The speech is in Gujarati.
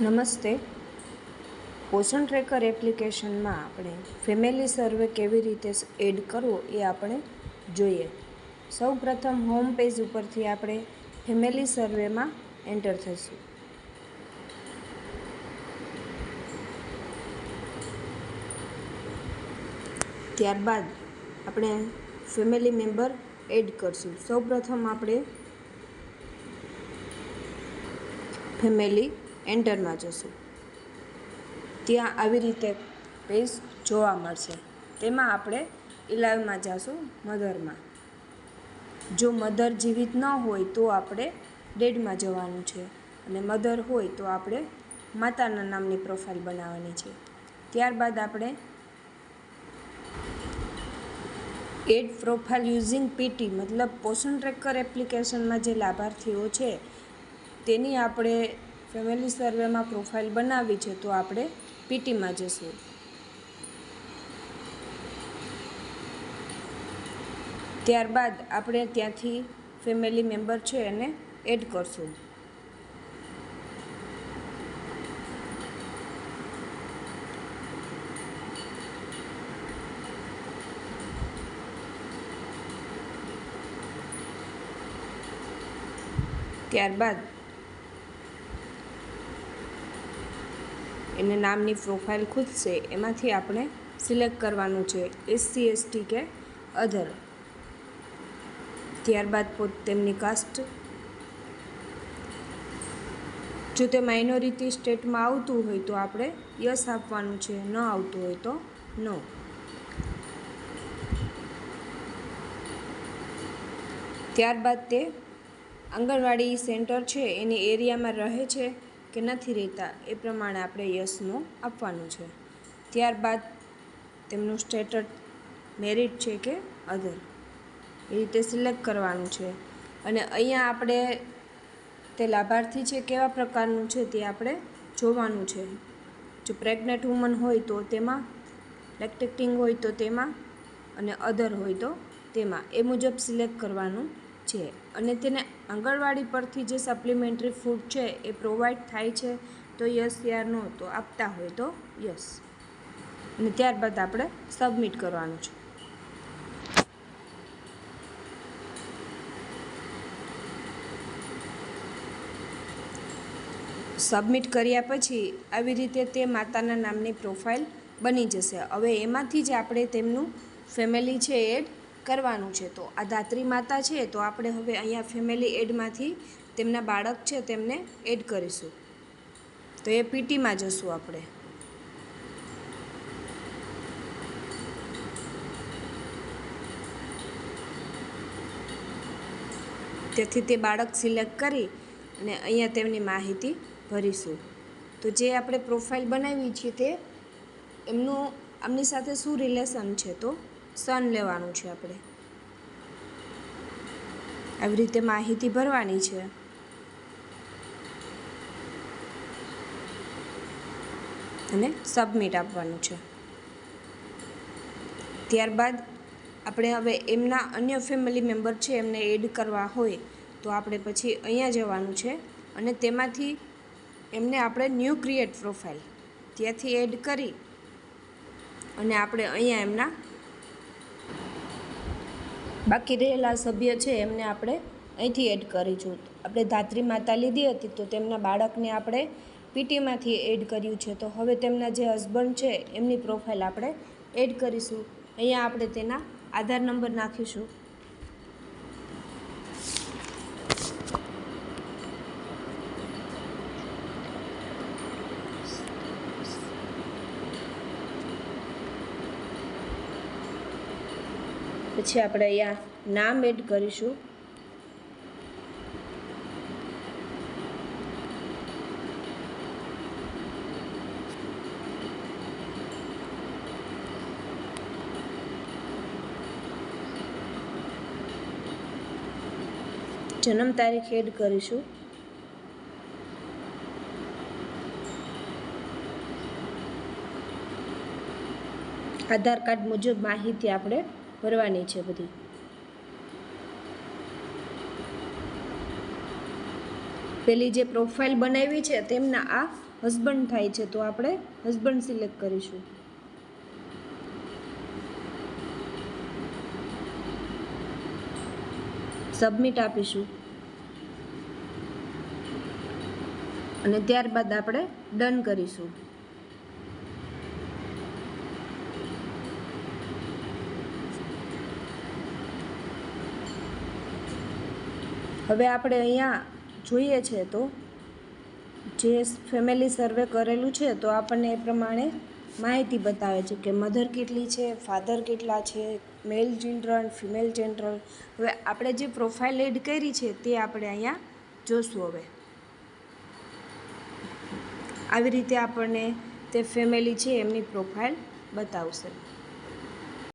નમસ્તે. પોષણ ટ્રેકર એપ્લિકેશનમાં આપણે ફેમિલી સર્વે કેવી રીતે એડ કરવો એ આપણે જોઈએ. સૌ પ્રથમ હોમ પેજ ઉપરથી આપણે ફેમિલી સર્વેમાં એન્ટર થઈશું. ત્યારબાદ આપણે ફેમિલી મેમ્બર એડ કરશું. સૌ પ્રથમ આપણે ફેમિલી એન્ટરમાં જશું. ત્યાં આવી રીતે પેજ જોવા મળશે. તેમાં આપણે 11માં જશું, મધરમાં. જો મધર જીવિત ન હોય તો આપણે ડેડમાં જવાનું છે, અને મધર હોય તો આપણે માતાના નામની પ્રોફાઇલ બનાવવાની છે. ત્યારબાદ આપણે એડ પ્રોફાઇલ યુઝિંગ પીટી મતલબ પોષણ ટ્રેકર એપ્લિકેશનમાં જે લાભાર્થીઓ છે તેની આપણે ફેમિલી સર્વેમાં પ્રોફાઇલ બનાવવી છે, તો આપણે પીટીમાં જશું. ત્યારબાદ આપણે ત્યાંથી ફેમિલી મેમ્બર છે એને એડ કરશું. ત્યારબાદ એને નામની પ્રોફાઇલ ખૂટશે, એમાંથી આપણે સિલેક્ટ કરવાનું છે SC ST કે અધર. ત્યારબાદ તેમની કાસ્ટ. જો તે માઇનોરિટી સ્ટેટમાં આવતું હોય તો આપણે યસ આપવાનું છે, ન આવતું હોય તો નો. ત્યારબાદ તે આંગણવાડી સેન્ટર છે એની એરિયામાં રહે છે કે નથી રહેતા એ પ્રમાણે આપણે યસનો આપવાનું છે. ત્યારબાદ તેમનું સ્ટેટસ મેરિડ છે કે અધર એ રીતે સિલેક્ટ કરવાનું છે. અને અહીંયા આપણે તે લાભાર્થી છે કેવા પ્રકારનું છે તે આપણે જોવાનું છે. જો પ્રેગ્નેન્ટ વુમન હોય તો તેમાં, લેક્ટેટિંગ હોય તો તેમાં, અને અધર હોય તો તેમાં, એ મુજબ સિલેક્ટ કરવાનું છે. અને તેને આંગણવાડી પરથી જે સપ્લિમેન્ટરી ફૂડ છે એ પ્રોવાઈડ થાય છે તો યસ યા નો, તો આપતા હોય તો યસ. અને ત્યારબાદ આપણે સબમિટ કરવાનું છે. સબમિટ કર્યા પછી આવી રીતે તે માતાના નામની પ્રોફાઇલ બની જશે. હવે એમાંથી જ આપણે તેમનું ફેમિલી છે એડ કરવાનું છે. તો આ ધાત્રી માતા છે તો આપણે હવે અહીંયા ફેમિલી એડમાંથી તેમના બાળક છે તેમને એડ કરીશું. તો એ પીટીમાં જશું આપણે. તેથી તે બાળક સિલેક્ટ કરી અને અહીંયા તેમની માહિતી ભરીશું. તો જે આપણે પ્રોફાઇલ બનાવી છે તે એમનું આમની સાથે શું રિલેશન છે, તો સન લેવાનું છે આપણે. આવી રીતે માહિતી ભરવાની છે. અને સબમિટ આપવાનું છે. ત્યારબાદ આપણે હવે એમના અન્ય ફેમિલી મેમ્બર છે એમને એડ કરવા હોય તો આપણે પછી અહીંયા જવાનું છે, અને તેમાંથી એમને આપણે ન્યૂ ક્રિએટ પ્રોફાઇલ ત્યાંથી એડ કરી અને આપણે અહીંયા એમના બાકી રહેલા સભ્ય છે એમને આપણે અહીંથી એડ કરીશું. આપણે ધાત્રી માતા લીધી હતી તો તેમના બાળકને આપણે પીટીમાંથી એડ કર્યું છે. તો હવે તેમના જે હસબન્ડ છે એમની પ્રોફાઇલ આપણે એડ કરીશું. અહીંયા આપણે તેના આધાર નંબર નાખીશું. પછી આપણે અહીંયા નામ એડ કરીશું. જન્મ તારીખ એડ કરીશું. આધાર કાર્ડ મુજબ માહિતી આપણે ભરવાની છે બધી. પેલી જે પ્રોફાઇલ બનાવી છે તેમના આ હસબન્ડ થાય છે તો આપણે હસબન્ડ સિલેક્ટ કરીશું. સબમિટ આપીશું અને ત્યારબાદ આપણે ડન કરીશું. હવે આપણે અહીંયા જોઈએ છે તો જે ફેમિલી સર્વે કરેલું છે તો આપણને એ પ્રમાણે માહિતી બતાવે છે કે મધર કેટલી છે, ફાધર કેટલા છે, મેલ ચિલ્ડ્રન, ફિમેલ ચિલ્ડ્રન. હવે આપણે જે પ્રોફાઇલ એડ કરી છે તે આપણે અહીંયા જોશું. હવે આવી રીતે આપણને તે ફેમિલી છે એમની પ્રોફાઇલ બતાવશે.